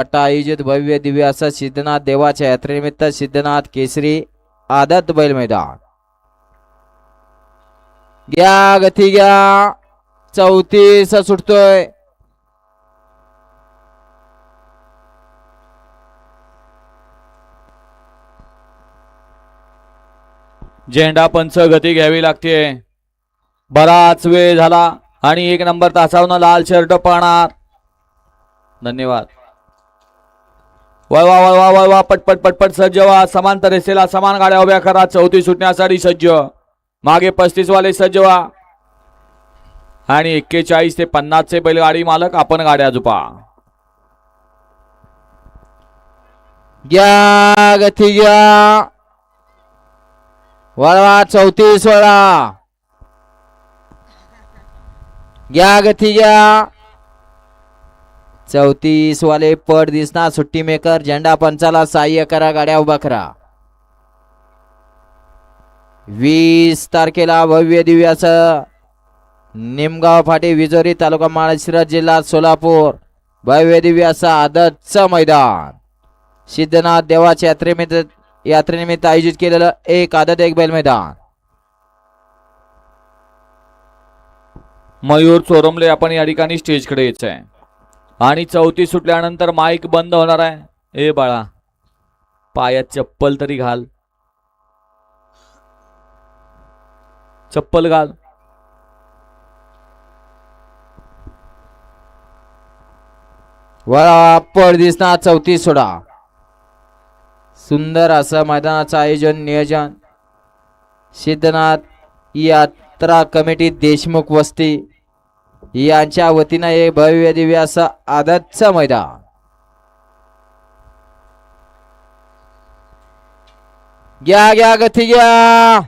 आयोजित भव्य दिव्य असं सिद्धनाथ देवाच्या यात्रेनिमित्त सिद्धनाथ केसरी आदत बैल मैदान. घ्या गती घ्या. 34 सुटतोय. झेंडा पंच गती घ्यावी लागते. बराच वेळ झाला आणि 1 नंबर तासावनं लाल शर्ट पाहणार. धन्यवाद. वळवा वळवा वळवा पटपट पटपट सज्ज व्हा. समांतर रेसेला समान गाड्या उभ्या करा. 34 सुटण्यासाठी सज्ज. मागे 35 वाले सज्ज व्हा. आणि 41 ते 50 चे बैलगाडी मालक आपण गाड्या झुपा. घ्या गती घ्या. वळवा 34 वळा. घ्या गती घ्या. 34 वाले पड दिसणार. सुट्टी मेकर झेंडा पंचाला सहाय्य करा. गाड्या उभा करा. 20 तारखेला भव्य दिव्य असं निमगाव फाटे विजोरी तालुका माळशिरस जिल्हा सोलापूर भव्य दिव्य असं आदतचं मैदान. सिद्धनाथ देवाच्या यात्रेनिमित्त आयोजित केलेलं एक आदत एक बैल मैदान. मयूर चोरमले आपण या ठिकाणी स्टेजकडे यायचं आहे. आणि 34 सुटल्यानंतर माईक बंद होणार आहे. ए बाळा पायात चप्पल तरी घाल. चप्पल घाल. वळा पड दिसणार. 34 सोडा. सुंदर असं मैदानाचं आयोजन नियोजन सिद्धनाथ यात्रा कमिटी देशमुख वस्ती यांच्या वतीनं हे भव्य दिव्य असं आदतचं मैदान. घ्या घ्या गती घ्या.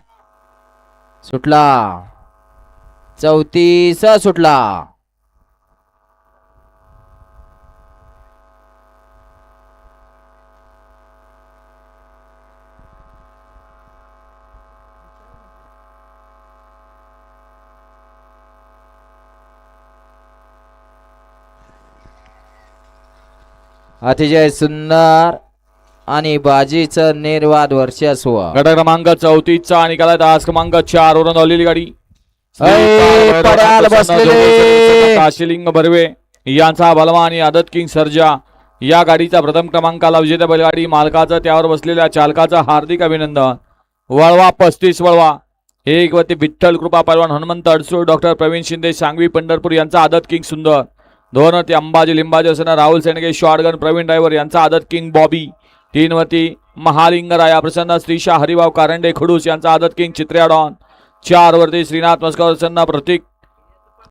सुटला. 34 सुटला. अतिशय सुंदर आणि बाजीचं निर्वाद वर्चस्व. गट क्रमांक 34 चा निकाला तास क्रमांक 4 वरून आलेली गाडी काशिलिंग बर्वे यांचा बलवा आणि आदत किंग सर्जा या गाडीचा प्रथम क्रमांकाला विजेता बैलगाडी मालकाचं त्यावर बसलेल्या चालकाचं हार्दिक अभिनंदन. वळवा 35 वळवा. 1 वरती विठ्ठल कृपा पहलवान हनुमंत अडसूळ डॉक्टर प्रवीण शिंदे सांगवी पंढरपूर यांचा आदत किंग सुंदर. 2 वरती अंबाजी लिंबाजी असताना राहुल सेंडगे शॉटगन प्रवीण ड्रायव्हर यांचा आदत किंग बॉबी. 3 वरती महालिंगराया प्रसन्न श्रीशा हरिभाऊ कारंडे खडूस यांचा आदत किंग चित्र्या डॉन. 4 वरती श्रीनाथ मस्कर प्रतीक